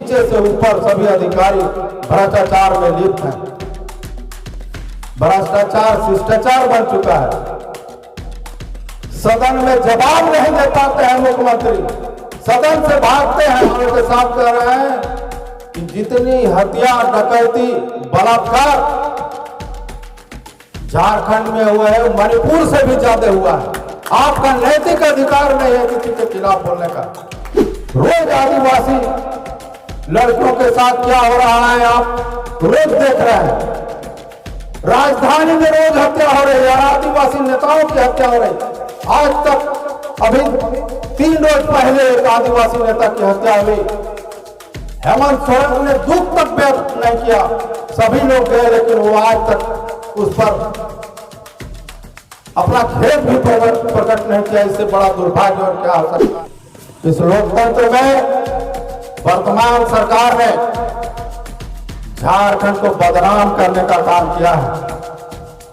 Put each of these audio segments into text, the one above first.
नीचे से ऊपर सभी अधिकारी भ्रष्टाचार में लिप्त हैं। भ्रष्टाचार शिष्टाचार बन चुका है। सदन में जवाब नहीं दे पाते हैं मुख्यमंत्री, सदन से भागते हैं। उनके साथ कह रहे हैं कि जितनी हत्या, डकैती, बलात्कार झारखंड में हुआ है, मणिपुर से भी ज्यादा हुआ है। आपका नैतिक अधिकार नहीं है किसी के खिलाफ बोलने का। रोज आदिवासी लड़कियों के साथ क्या हो रहा है आप रोज देख रहे हैं। राजधानी में रोज हत्या हो रही है, आदिवासी नेताओं की हत्या हो रही है। आज तक अभी 3 रोज पहले एक आदिवासी नेता की हत्या हुई। हेमंत सोरेन ने दुख तक व्यक्त नहीं किया। सभी लोग गए लेकिन वो आज तक उस पर अपना खेद भी प्रकट नहीं किया। इससे बड़ा दुर्भाग्य और क्या हो सकता है। इस लोकतंत्र में वर्तमान सरकार ने झारखंड को बदनाम करने का काम किया है।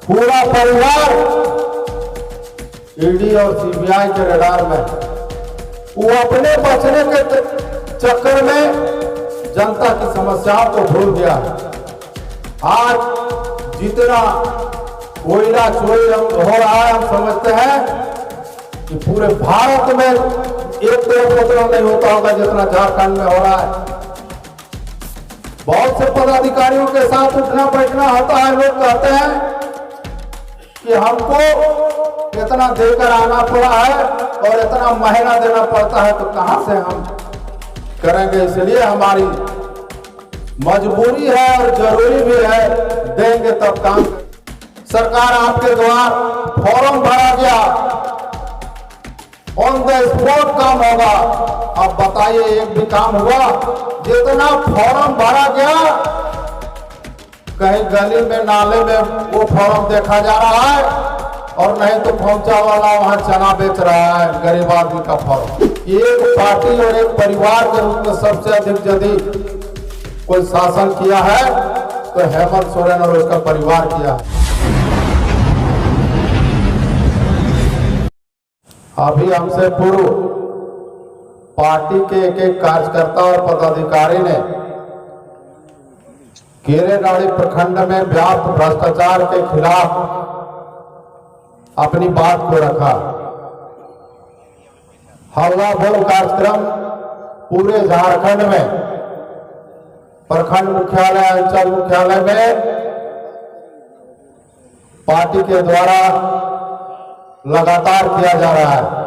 पूरा परिवार ईडी और सीबीआई के रडार में। वो अपने बचने के चक्कर में जनता की समस्याओं को भूल गया। आज जितना कोयला चोरी हो रहा है, हम समझते हैं कि पूरे भारत में एक उपद्रव नहीं होता होगा जितना झारखंड में हो रहा है। बहुत से पदाधिकारियों के साथ उठना बैठना होता है। लोग कहते हैं कि हमको इतना देकर आना पड़ा है और इतना महीना देना पड़ता है, तो कहां से हम करेंगे। इसलिए हमारी मजबूरी है और जरूरी भी है, देंगे तब काम। सरकार आपके द्वार फॉर्म भरा गया, ऑन द स्पॉट काम होगा। अब बताइए एक भी काम हुआ? जितना फॉर्म भरा गया, कहीं गली में नाले में वो फॉर्म देखा जा रहा है और नहीं तो पहुंचा वाला वहां चना बेच रहा है, गरीब आदमी का फॉर्म। एक पार्टी और एक परिवार के रूप में सबसे अधिक यदि कोई शासन किया है तो हेमंत सोरेन और उसका परिवार किया है। अभी हमसे पूर्व पार्टी के एक कार्यकर्ता और पदाधिकारी ने केरेडाड़ी प्रखंड में व्याप्त भ्रष्टाचार के खिलाफ अपनी बात को रखा। हल्ला बोल कार्यक्रम पूरे झारखंड में प्रखंड मुख्यालय, अंचल मुख्यालय में पार्टी के द्वारा लगातार किया जा रहा है।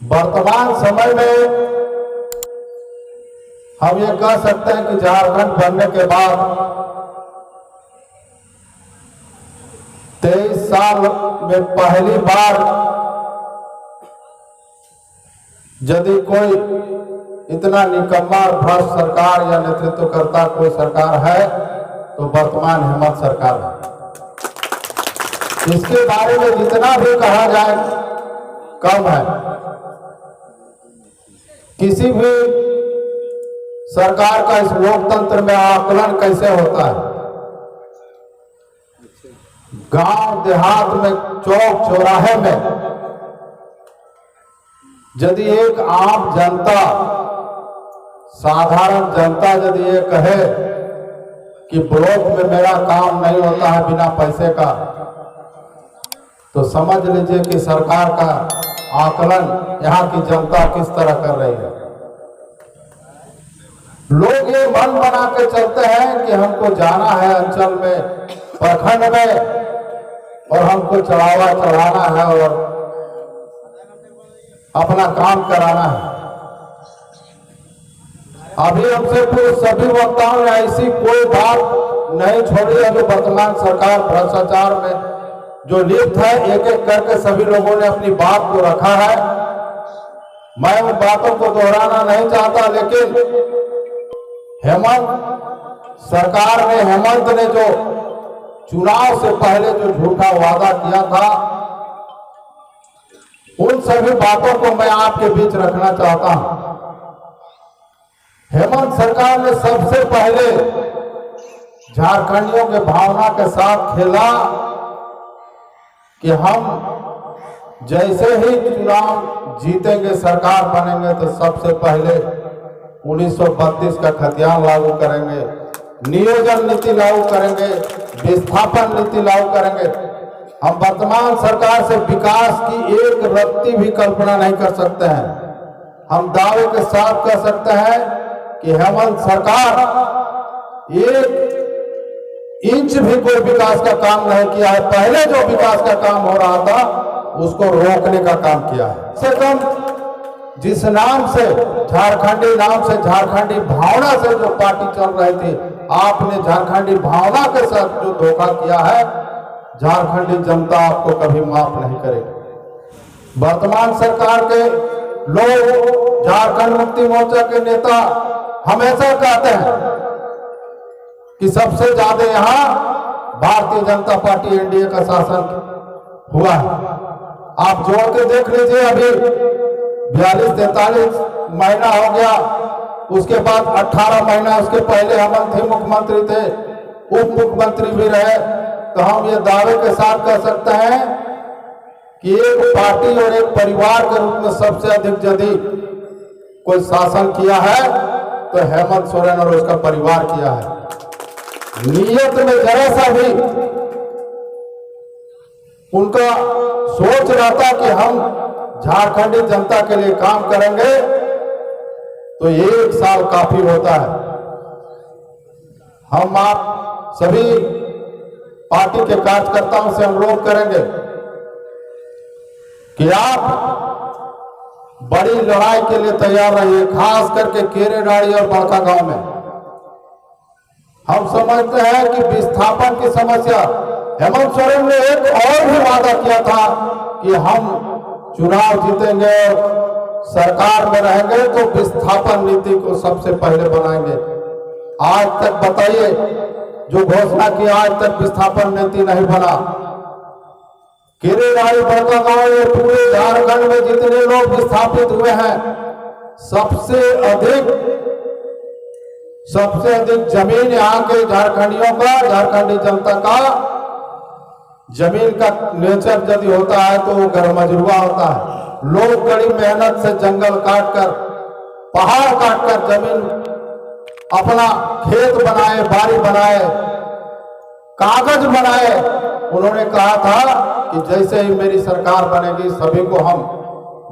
वर्तमान समय में हम ये कह सकते हैं कि झारखंड बनने के बाद 23 साल में पहली बार यदि कोई इतना निकम्मा और भ्रष्ट सरकार या नेतृत्व करता कोई सरकार है तो वर्तमान हेमंत सरकार है। इसके बारे में जितना भी कहा जाए कम है। किसी भी सरकार का इस लोकतंत्र में आकलन कैसे होता है? गांव देहात में, चौक चौराहे में यदि एक आम जनता, साधारण जनता यदि ये कहे कि ब्लॉक में मेरा काम नहीं होता है बिना पैसे का, तो समझ लीजिए कि सरकार का आकलन यहाँ की जनता किस तरह कर रही है। लोग ये मन बना के चलते हैं कि हमको जाना है अंचल में, प्रखंड में, और हमको चढ़ावा चढ़ाना है और अपना काम कराना है। अभी हमसे पूर्व सभी वक्ताओं ने ऐसी कोई बात नहीं छोड़ी है जो वर्तमान सरकार भ्रष्टाचार में जो लिप्त है। एक एक करके सभी लोगों ने अपनी बात को रखा है। मैं उन बातों को दोहराना नहीं चाहता, लेकिन हेमंत सरकार ने, हेमंत ने जो चुनाव से पहले जो झूठा वादा किया था, उन सभी बातों को मैं आपके बीच रखना चाहता हूं। हेमंत सरकार ने सबसे पहले झारखंडियों के भावना के साथ खेला कि हम जैसे ही चुनाव जीतेंगे, सरकार बनेंगे, तो सबसे पहले 1932 का खतियान लागू करेंगे, नियोजन नीति लागू करेंगे, विस्थापन नीति लागू करेंगे। हम वर्तमान सरकार से विकास की एक रत्ती भी कल्पना नहीं कर सकते हैं। हम दावे के साथ कह सकते हैं कि हेमंत सरकार एक इंच भी कोई विकास का काम नहीं किया है। पहले जो विकास का काम हो रहा था उसको रोकने का काम किया है। से कम जिस नाम से झारखंडी नाम से, झारखंडी भावना से जो पार्टी चल रही थी, आपने झारखंडी भावना के साथ जो धोखा किया है, झारखंडी जनता आपको कभी माफ नहीं करेगी। वर्तमान सरकार के लोग, झारखंड मुक्ति मोर्चा के नेता हमेशा कहते हैं कि सबसे ज्यादा यहां भारतीय जनता पार्टी एनडीए का शासन हुआ है। आप जोड़ के देख लीजिए, अभी 42-43 महीना हो गया, उसके बाद 18 महीना उसके पहले हेमंत ही मुख्यमंत्री थे, उप मुख्यमंत्री भी रहे। तो हम ये दावे के साथ कह सकते हैं कि एक पार्टी और एक परिवार के रूप में सबसे अधिक यदि कोई शासन किया है तो हेमंत सोरेन और उसका परिवार किया है। नीयत में जरा सा भी उनका सोच रहता कि हम झारखंडी जनता के लिए काम करेंगे तो 1 साल काफी होता है। हम आप सभी पार्टी के कार्यकर्ताओं से अनुरोध करेंगे कि आप बड़ी लड़ाई के लिए तैयार रहिए, खास करके केरेडाड़ी और बड़का गांव में। हम समझते हैं कि विस्थापन की समस्या, हेमंत सोरेन ने एक और भी वादा किया था कि हम चुनाव जीतेंगे और सरकार में रहेंगे तो विस्थापन नीति को सबसे पहले बनाएंगे। आज तक बताइए, जो घोषणा की आज तक विस्थापन नीति नहीं बना। केरेडाड़ी बड़का गांव में पूरे झारखंड में जितने लोग विस्थापित हुए हैं, सबसे अधिक जमीन यहाँ के झारखंडियों का, झारखंडी जनता का जमीन का नेचर यदि होता है तो वो गरमजरुआ होता है। लोग बड़ी मेहनत से जंगल काटकर, पहाड़ काटकर जमीन अपना खेत बनाए, बाड़ी बनाए, कागज बनाए। उन्होंने कहा था कि जैसे ही मेरी सरकार बनेगी सभी को हम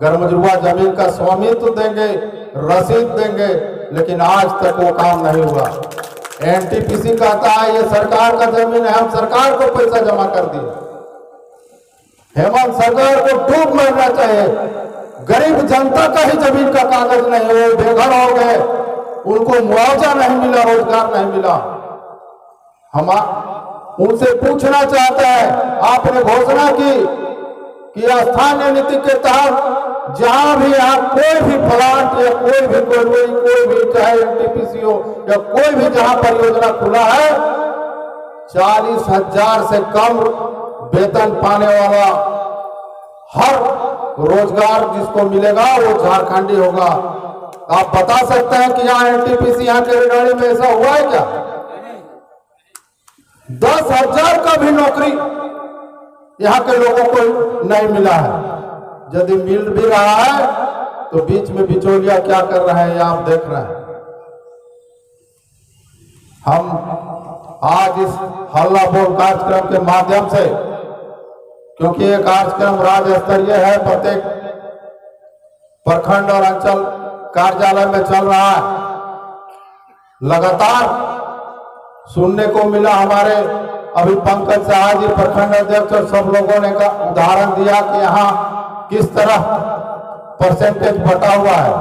गरमजरुआ जमीन का स्वामित्व देंगे, रसीद देंगे, लेकिन आज तक वो काम नहीं हुआ। एनटीपीसी कहता है ये सरकार का जमीन है, हम सरकार को पैसा जमा कर दिए। हेमंत सरकार को डूब मरना चाहिए। गरीब जनता का ही जमीन का कागज नहीं है, बेघर हो गए, उनको मुआवजा नहीं मिला, रोजगार नहीं मिला। हम उनसे पूछना चाहते हैं, आपने घोषणा की कि स्थानीय नीति के तहत जहां भी यहाँ कोई भी प्लांट या कोई भी चाहे एनटीपीसी हो या कोई भी जहां परियोजना खुला है, 40,000 से कम वेतन पाने वाला हर रोजगार जिसको मिलेगा वो झारखंडी होगा। आप बता सकते हैं कि यहाँ एनटीपीसी, यहाँ केरेडाड़ी में ऐसा हुआ है क्या? 10,000 का भी नौकरी यहाँ के लोगों को नहीं मिला है। यदि मिल भी रहा है तो बीच में बिचौलिया क्या कर रहे हैं आप देख रहे हैं। हम आज इस हल्ला बोल कार्यक्रम के माध्यम से, क्योंकि ये कार्यक्रम राज्य स्तरीय है, प्रत्येक प्रखंड और अंचल कार्यालय में चल रहा है, लगातार सुनने को मिला। हमारे अभी पंकज शाह जी प्रखंड अध्यक्ष और सब लोगों ने का उदाहरण दिया कि यहाँ किस तरह परसेंटेज बटा हुआ है।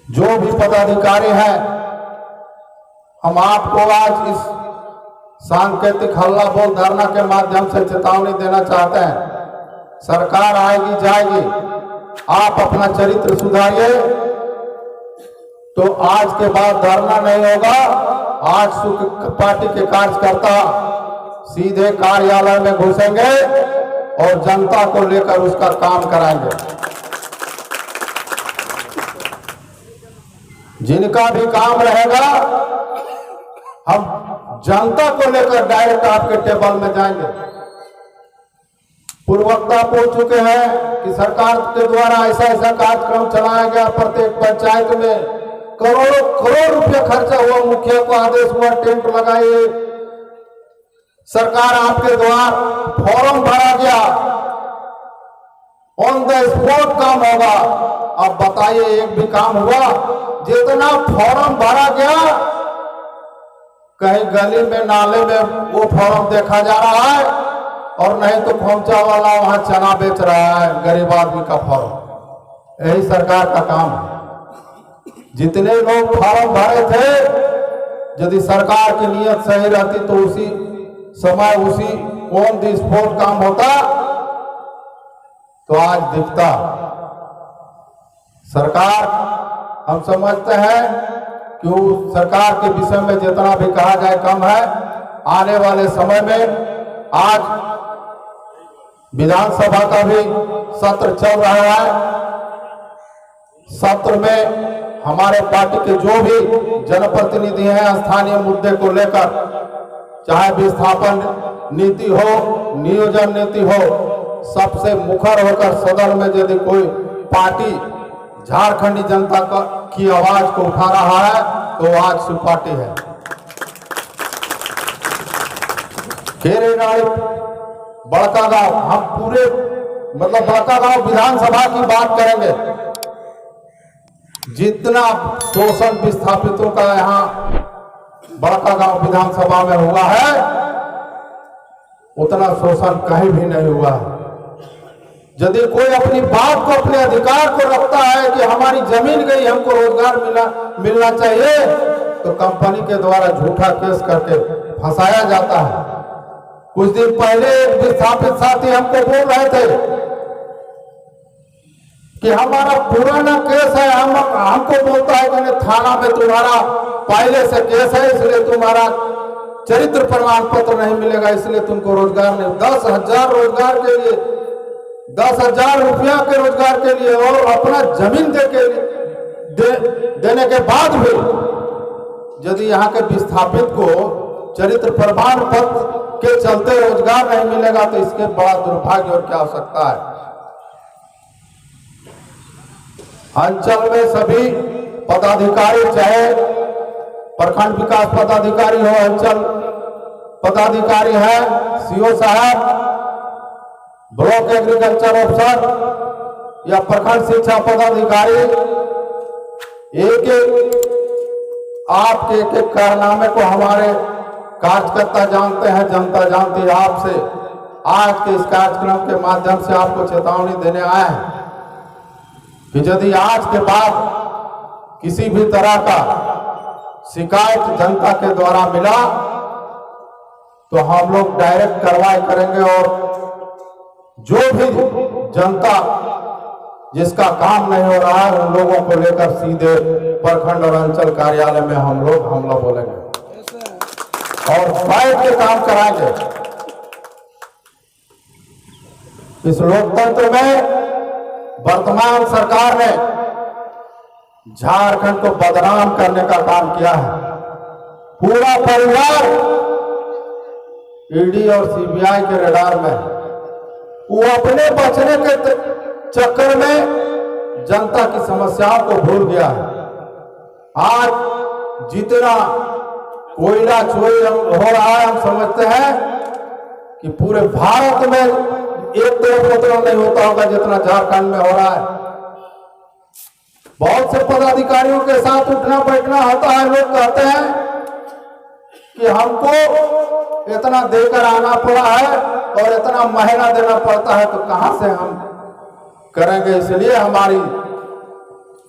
जो भी पदाधिकारी हैं, हम आपको आज इस सांकेतिक हल्ला बोल धरना के माध्यम से चेतावनी देना चाहते हैं। सरकार आएगी जाएगी, आप अपना चरित्र सुधारिए तो आज के बाद धरना नहीं होगा। आज पार्टी के कार्यकर्ता सीधे कार्यालय में घुसेंगे और जनता को लेकर उसका काम कराएंगे। जिनका भी काम रहेगा, हम जनता को लेकर डायरेक्ट आपके टेबल में जाएंगे। पूर्ववक्ता बोल चुके हैं कि सरकार के द्वारा ऐसा ऐसा कार्यक्रम चलाया गया, प्रत्येक पंचायत में करोड़ों करोड़ रुपया खर्चा हुआ, मुखिया को आदेश हुआ टेंट लगाइए, सरकार आपके द्वार फॉर्म भरा गया, ऑन द स्पॉट काम होगा। अब बताइए एक भी काम हुआ? जितना फॉर्म भरा गया, कहीं गली में नाले में वो फॉर्म देखा जा रहा है, और नहीं तो खोमचा वाला वहां चना बेच रहा है गरीब आदमी का फॉर्म। यही सरकार का काम है। जितने लोग फॉर्म भरे थे, यदि सरकार की नीयत सही रहती तो उसी समय उसी ऑन द स्पॉट काम होता तो आज दिखता। सरकार, हम समझते हैं कि उस सरकार के विषय में जितना भी कहा जाए कम है। आने वाले समय में आज विधानसभा का भी सत्र चल रहा है। सत्र में हमारे पार्टी के जो भी जनप्रतिनिधि हैं, स्थानीय मुद्दे को लेकर, चाहे विस्थापन नीति हो, नियोजन नीति हो, सबसे मुखर होकर सदन में यदि कोई पार्टी झारखंडी जनता की आवाज को उठा रहा है तो आज सु पार्टी है। केरेडाड़ी बड़का गांव, हम पूरे बड़का गांव विधानसभा की बात करेंगे। जितना शोषण विस्थापितों का यहाँ बड़का गांव विधानसभा में हुआ है, उतना शोषण कहीं भी नहीं हुआ है। यदि कोई अपनी बात को, अपने अधिकार को रखता है कि हमारी जमीन गई, हमको रोजगार मिलना चाहिए, तो कंपनी के द्वारा झूठा केस करके फंसाया जाता है। कुछ दिन पहले एक विस्थापित साथी हमको बोल रहे थे कि हमारा पुराना केस है, हमको बोलता है कि थाना में तुम्हारा पहले से केस है, इसलिए तुम्हारा चरित्र प्रमाण पत्र नहीं मिलेगा, इसलिए तुमको रोजगार नहीं। 10,000 रोजगार के लिए, 10,000 रुपया के रोजगार के लिए, और अपना जमीन देने के बाद भी यदि यहाँ के विस्थापित को चरित्र प्रमाण पत्र के चलते रोजगार नहीं मिलेगा, तो इसके बड़ा दुर्भाग्य और क्या हो सकता है। अंचल में सभी पदाधिकारी, चाहे प्रखंड विकास पदाधिकारी हो, अंचल पदाधिकारी है, सीओ साहब, ब्लॉक एग्रीकल्चर अफसर या प्रखंड शिक्षा पदाधिकारी, एक आपके एक कारनामे को हमारे कार्यकर्ता जानते हैं, जनता जानती है। आपसे आज के इस कार्यक्रम के माध्यम से आपको चेतावनी देने आए हैं कि यदि आज के बाद किसी भी तरह का शिकायत जनता के द्वारा मिला तो हम लोग डायरेक्ट कार्रवाई करेंगे, और जो भी जनता जिसका काम नहीं हो रहा है उन लोगों को लेकर सीधे प्रखंड और अंचल कार्यालय में हम लोग हमला बोलेंगे और बैठ के काम कराएंगे। इस लोकतंत्र में वर्तमान सरकार ने झारखंड को बदनाम करने का काम किया है। पूरा परिवार ईडी और सीबीआई के रडार में है। वो अपने बचने के चक्कर में जनता की समस्याओं को भूल गया है। आज जितना कोयला चोरी हो रहा है, हम समझते हैं कि पूरे भारत में एक तरफ उतना नहीं होता होगा जितना झारखंड में हो रहा है। बहुत से पदाधिकारियों के साथ उठना बैठना होता है, लोग कहते हैं कि हमको इतना देकर आना पड़ा है और इतना महीना देना पड़ता है, तो कहां से हम करेंगे। इसलिए हमारी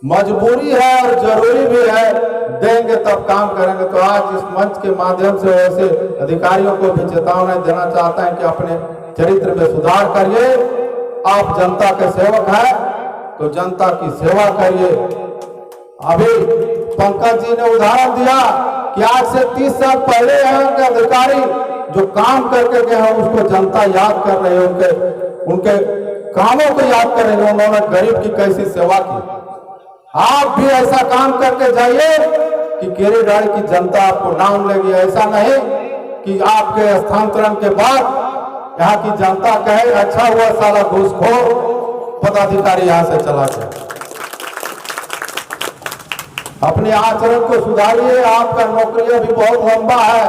मजबूरी है और जरूरी भी है, देंगे तब काम करेंगे। तो आज इस मंच के माध्यम से ऐसे अधिकारियों को भी चेतावनी देना चाहता है कि अपने चरित्र में सुधार करिए। आप जनता के सेवक हैं तो जनता की सेवा करिए। अभी पंकज जी ने उदाहरण दिया कि आज से 30 साल पहले यहाँ के अधिकारी जो काम करके गए हैं उसको जनता याद कर रही है, उनके कामों को याद कर रही है, उन्होंने गरीब की कैसी सेवा की। आप भी ऐसा काम करके जाइए कि केरेडाड़ी की जनता आपको नाम लेगी। ऐसा नहीं कि आपके स्थानांतरण के बाद यहाँ की जनता कहे अच्छा हुआ साला घूसखोर पदाधिकारी यहाँ से चला गया। अपने आचरण को सुधारिए, आपका नौकरियां भी बहुत लंबा है,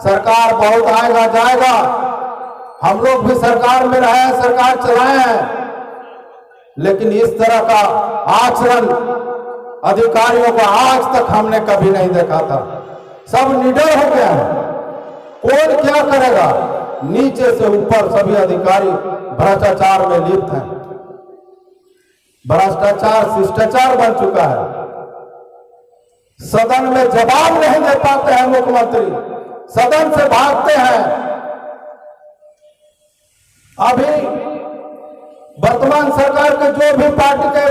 सरकार बहुत आएगा जाएगा, हम लोग भी सरकार में रहे हैं, सरकार चलाए हैं, लेकिन इस तरह का आचरण अधिकारियों का आज तक हमने कभी नहीं देखा था। सब निडर हो गया है, कौन क्या करेगा, नीचे से ऊपर सभी अधिकारी भ्रष्टाचार में लिप्त हैं। भ्रष्टाचार शिष्टाचार बन चुका है। सदन में जवाब नहीं दे पाते हैं मुख्यमंत्री, सदन से भागते हैं। अभी वर्तमान सरकार के जो भी पार्टी के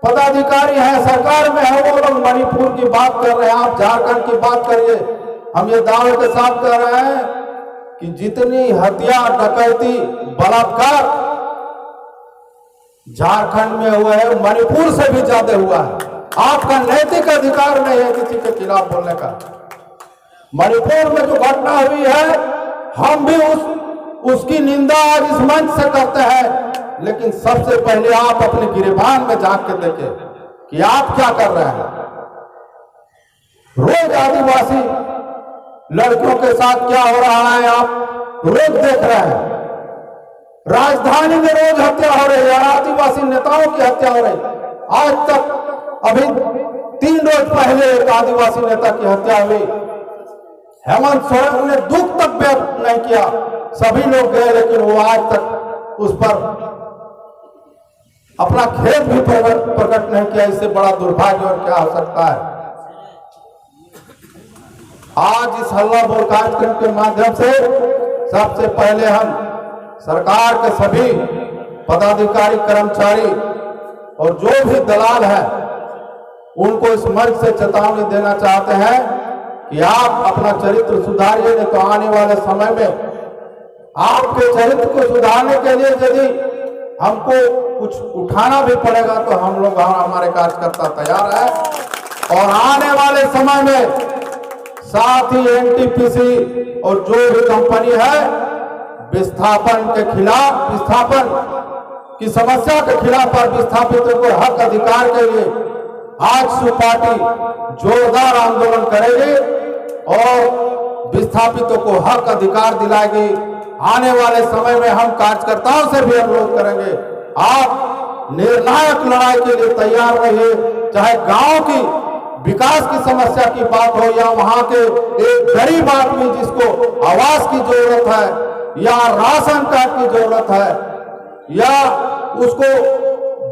पदाधिकारी हैं, सरकार में है, वो लोग मणिपुर की बात कर रहे हैं, आप झारखंड की बात करिए। हम ये दावे के साथ कह रहे हैं कि जितनी हत्या, डकैती, बलात्कार झारखंड में हुआ है, मणिपुर से भी ज्यादा हुआ है। आपका नैतिक अधिकार नहीं है किसी के खिलाफ बोलने का। मणिपुर में जो घटना हुई है, हम भी उसकी निंदा आज इस मंच से करते हैं, लेकिन सबसे पहले आप अपने गिरेबान में झांक के देखें कि आप क्या कर रहे हैं। रोज आदिवासी लड़कियों के साथ क्या हो रहा है, आप रोज देख रहे हैं। राजधानी में रोज हत्या हो रही है, आदिवासी नेताओं की हत्या हो रही। आज तक अभी 3 रोज पहले एक आदिवासी नेता की हत्या हुई। हेमंत सोरेन ने दुख तक व्यक्त नहीं किया, सभी लोग गए, लेकिन वो आज तक उस पर अपना खेद भी प्रकट नहीं किया। इससे बड़ा दुर्भाग्य और क्या हो सकता है। आज इस हल्ला बोल कार्यक्रम के माध्यम से सबसे पहले हम सरकार के सभी पदाधिकारी, कर्मचारी और जो भी दलाल हैं, उनको इस मंच से चेतावनी देना चाहते हैं कि आप अपना चरित्र सुधारिए, नहीं तो आने वाले समय में आपके चरित्र को सुधारने के लिए यदि हमको कुछ उठाना भी पड़ेगा तो हम लोग, हमारे कार्यकर्ता तैयार है। और आने वाले समय में साथ ही एनटीपीसी और जो भी कंपनी है, विस्थापन के खिलाफ, विस्थापन की समस्या के खिलाफ और विस्थापितों को हक अधिकार के लिए आज सु पार्टी जोरदार आंदोलन करेगी और विस्थापितों को हक अधिकार दिलाएगी। आने वाले समय में हम कार्यकर्ताओं से भी अनुरोध करेंगे, आप निर्णायक लड़ाई के लिए तैयार रहिए। चाहे गांव की विकास की समस्या की बात हो या वहां के एक गरीब आदमी जिसको आवास की जरूरत है या राशन कार्ड की जरूरत है या उसको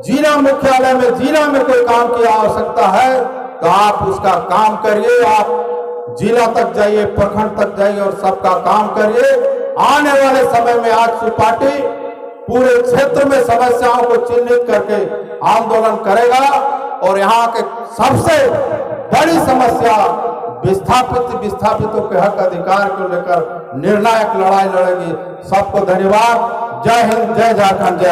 जिला मुख्यालय में, जिला में कोई काम की आवश्यकता है, तो आप उसका काम करिए। आप जिला तक जाइए, प्रखंड तक जाइए और सबका काम करिए। आने वाले समय में आज सु पार्टी पूरे क्षेत्र में समस्याओं को चिन्हित करके आंदोलन करेगा और यहाँ के सबसे बड़ी समस्या विस्थापितों के हक अधिकार को लेकर निर्णायक लड़ाई लड़ेगी। सबको धन्यवाद। जय हिंद, जय झारखंड, जय